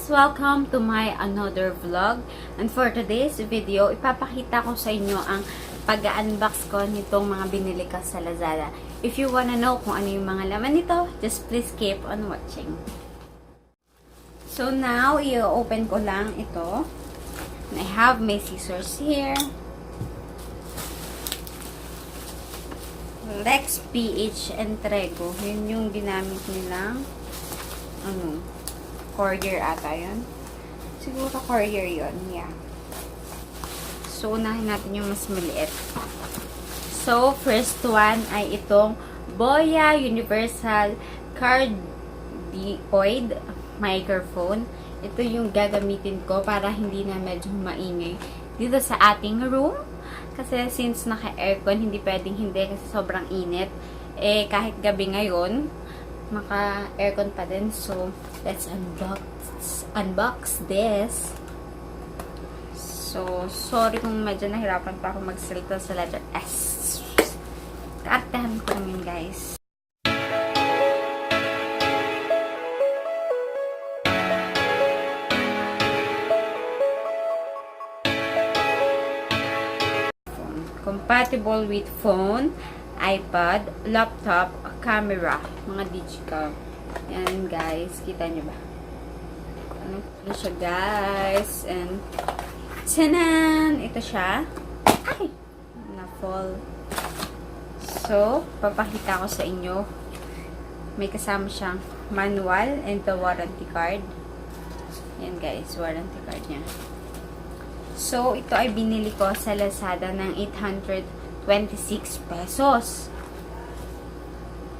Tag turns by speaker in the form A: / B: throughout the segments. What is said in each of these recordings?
A: Welcome to my another vlog. And for today's video, ipapakita ko sa inyo ang pag-unbox ko nitong mga binili ko sa Lazada. If you wanna know kung ano yung mga laman nito, just please keep on watching. So now, i-open ko lang ito. And I have my scissors here. Lex PH Entrego. Yun yung ginamit nilang courier ata yun. Siguro courier yun. Yeah. So, unahin natin yung mas maliit. So, first one ay itong BOYA Universal Cardioid Microphone. Ito yung gagamitin ko para hindi na medyo maingay dito sa ating room. Kasi since naka-aircon, hindi pwedeng hindi kasi sobrang init. Eh, kahit gabi ngayon, maka-aircon pa din. So, let's unbox this. So, sorry kung medyo nahirapan pa ako magsalita sa letter S. Kaartehan ko lang yun, guys. Compatible with phone, iPad, laptop, camera, mga digital. Yan guys, kita nyo ba? Ano siya guys? And tanan! Ito siya. Ay! Na-fall. So, papakita ko sa inyo. May kasama siyang manual and the warranty card. Yan guys, warranty card niya. So, ito ay binili ko sa Lazada ng 826 pesos.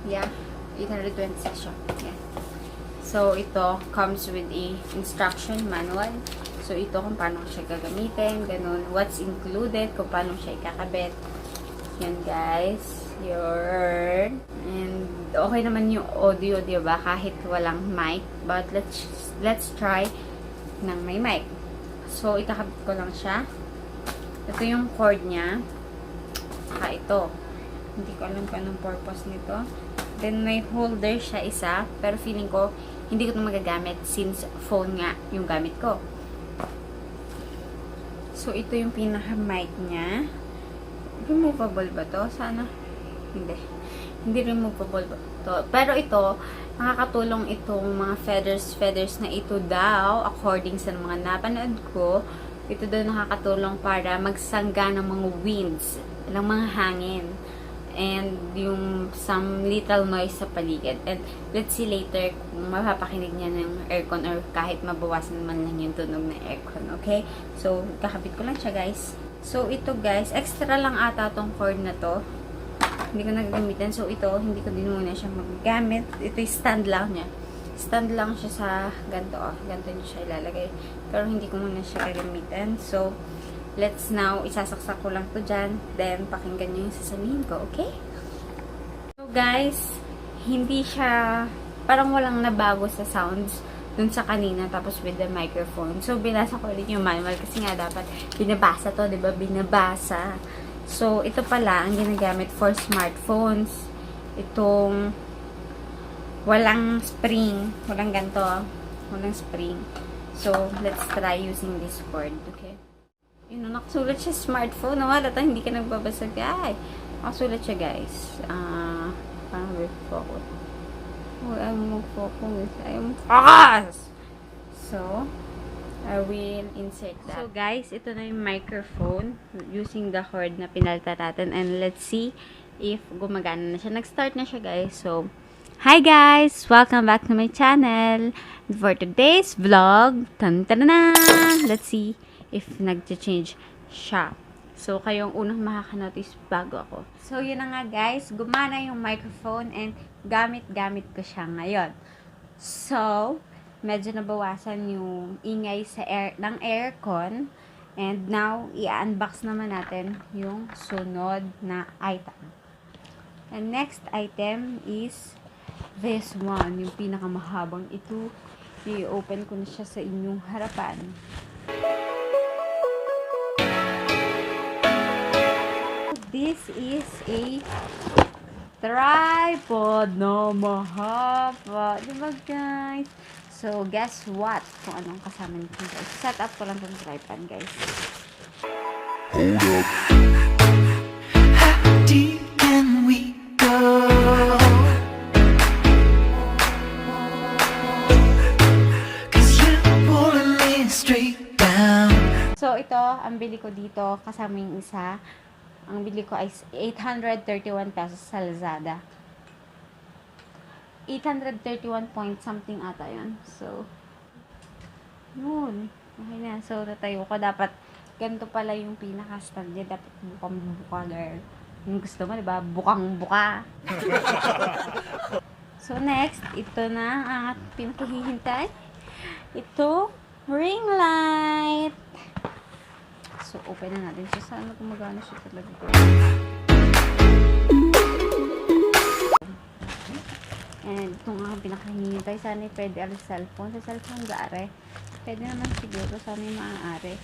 A: Yeah, 826 siya. Yeah. So, ito comes with a instruction manual. So, ito kung paano siya gagamitin, ganun. What's included, kung paano siya ikakabit. Yan, guys. And, okay naman yung audio, diba? Kahit walang mic. But, let's try ng may mic. So, ikakabit ko lang siya. Ito yung cord niya. Saka ito. Hindi ko alam kung anong purpose nito. Then, may holder siya isa. Pero feeling ko, hindi ko ito magagamit since phone nga yung gamit ko. So, ito yung pinaka-mic niya. Removable ba to? Sana? Hindi. Hindi removable ba to? Pero ito, nakakatulong itong mga feathers na ito daw, according sa mga napanood ko, ito daw nakakatulong para magsangga ng mga winds, ng mga hangin, and yung some little noise sa paligid. And let's see later kung mapapakinig niya ng aircon or kahit mabawasan man lang yung tunog ng aircon, okay? So, kakabit ko lang siya, guys. So, ito, guys, extra lang ata tong cord na to. Hindi ko nagagamitan. So, ito, hindi ko din muna siya magagamit. Ito yung stand lang niya. Stand lang siya sa ganito. Oh. Ganito niyo siya ilalagay. Pero hindi ko muna siya gagamitan. So, let's now, isasaksak ko lang to dyan. Then, pakinggan niyo yung sasabihin ko. Okay? So, guys, hindi siya, parang walang nabago sa sounds dun sa kanina. Tapos, with the microphone. So, binasa ko ulit yung manual. Kasi nga, dapat binabasa to. Diba? Binabasa. So, ito pala ang ginagamit for smartphones. Itong walang spring. Walang ganito. Walang spring. So, let's try using this cord. Okay? Yun, nakasulat siya smartphone. Wala ta, hindi ka nagbabasag. Ay, nakasulat siya, guys. Parang mag-focus. Ayaw mo mag-focus. Ayaw mo mag-focus! So, I will insert that. So guys, ito na yung microphone using the cord na pinalta natin, and let's see if gumagana na siya. Nag-start na siya, guys. So, hi guys! Welcome back to my channel. For today's vlog, let's see if nag-change siya. So, kayong unang makaka-notice bago ako. So, yun na nga guys. Gumana yung microphone and gamit-gamit ko siya ngayon. So, medyo nabawasan yung ingay sa ng aircon. And now, i-unbox naman natin yung sunod na item. And next item is this one. Yung pinakamahabang ito. I-open ko na siya sa inyong harapan. This is a tripod na mahaba. Diba guys? So, guess what? Kung anong kasama nito, guys. Set up ko lang itong tripod, guys.
B: Hold up. How deep can we go? Cause you're pulling me straight down.
A: So, ito, ang bili ko dito, kasama yung isa. Ang bili ko ay 831 pesos sa Lazada. 831 point something ata yun. So, yun. Okay na. So, tatayo ko. Dapat, ganito pala yung pinaka-stand niya. Dapat bukang-buka, girl. Yung gusto mo, diba? Bukang-buka. So, next, ito na ang ating pinakahihintay. Ito, ring light. So, open na natin siya. Sana gumagana siya talaga. And itong aking pinakahihintay, sana pwede ang cellphone. Sa cellphone, gare. Pwede naman siguro, sana yung maaari.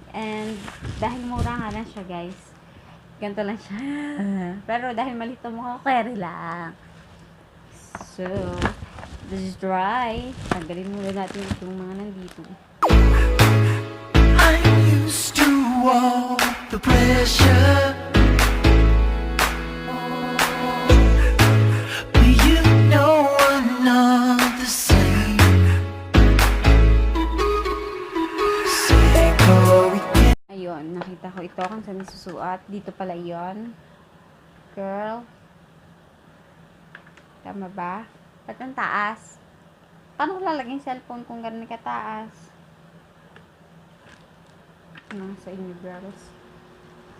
A: And dahil mura nga lang siya, guys. Ganito lang siya. Pero dahil malito mo, carry lang. So, this is dry. Tanggalin muna natin itong mga nandito.
B: I'm used to all the pressure.
A: Nakita ko ito kung saan nasusuot. Dito pala yon. Girl. Tama ba? Ba't ang taas? Paano ko lalagay yung cellphone kung gano'n kataas? Sa inyo, girls.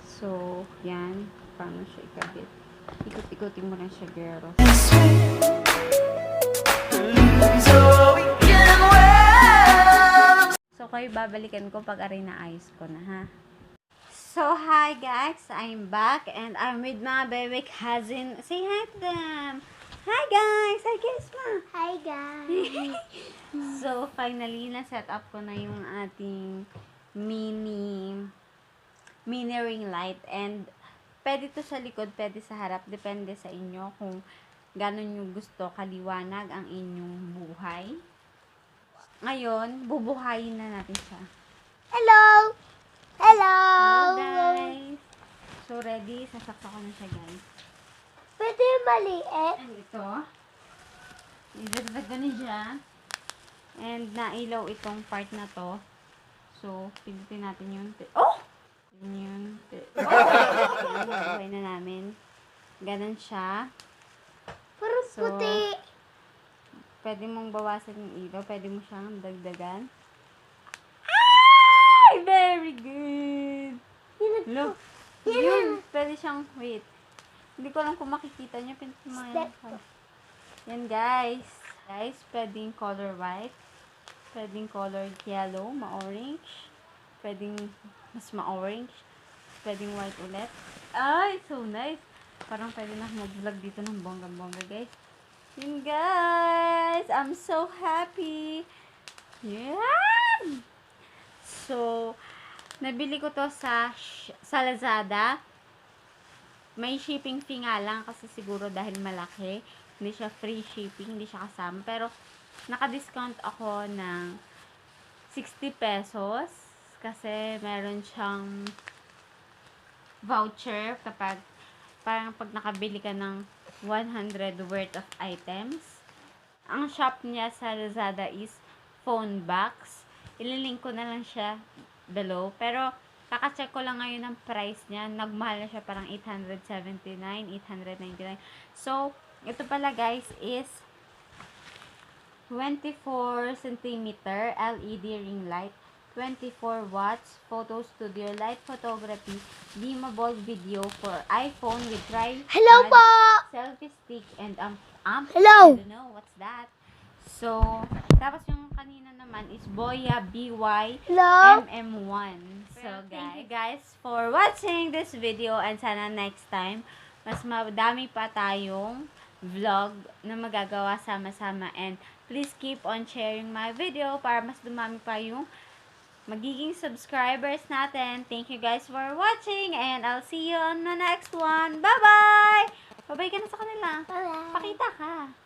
A: So, yan. Paano siya ikabit? Ikot-ikotin mo lang siya, girl. So, kayo babalikan ko pag aray na ayos ko na, ha? So, hi guys, I'm back and I'm with my baby cousin. Say hi to them. Hi guys! Hi guys, ma!
C: Hi guys!
A: So, finally, na-set up ko na yung ating mini ring light. And, pwede to sa likod, pwede sa harap. Depende sa inyo kung gano'n yung gusto kaliwanag ang inyong buhay. Ngayon, bubuhayin na natin siya.
C: Hello! Hello!
A: Hello guys! So, ready? Sasakta ko na siya, guys.
C: Pwede yung maliit?
A: And ito. Idagdag ko na siya. And nailaw itong part na to. So, pindutin natin yung... Oh! Yun. Oh! Buhay na namin. Ganon siya.
C: Parang
A: So,
C: puti.
A: pwede mong bawasan yung ilaw. Pwede mo siyang dagdagan. Very good. Look. Yun. Pwede siyang, wait. Hindi ko lang kung makikita nyo. Yan, guys. Guys, pwedeng color white. Pwedeng color yellow, ma-orange. Pwedeng mas ma-orange. Pwedeng white ulit. Ay, so nice. Parang pwede na mag-vlog dito ng bongga-bongga, guys. Yun, guys. I'm so happy. Yeah! So, nabili ko to sa Lazada. May shipping fee nga lang kasi siguro dahil malaki. Hindi siya free shipping, hindi siya kasama. Pero, naka-discount ako ng 60 pesos. Kasi, meron siyang voucher kapag, parang pag nakabili ka ng 100 worth of items. Ang shop niya sa Lazada is phone box. Ililink ko na lang siya below. Pero, kaka-check ko lang ngayon ang price niya. Nagmahal na siya parang 879, 899. So, ito pala guys is 24 cm LED ring light. 24 watts photo studio light photography dimmable video for iPhone with tripod,
C: Hello po!
A: selfie stick, and amp.
C: Hello!
A: I don't know what's that. So, tapos yung kanina naman is BOYA BY
C: Hello?
A: MM1. So, thank you guys for watching this video and sana next time, mas madami pa tayong vlog na magagawa sama-sama and please keep on sharing my video para mas dumami pa yung magiging subscribers natin. Thank you guys for watching and I'll see you on the next one. Bye-bye! Bye-bye ka na sa kanila.
C: Bye-bye.
A: Pakita ka.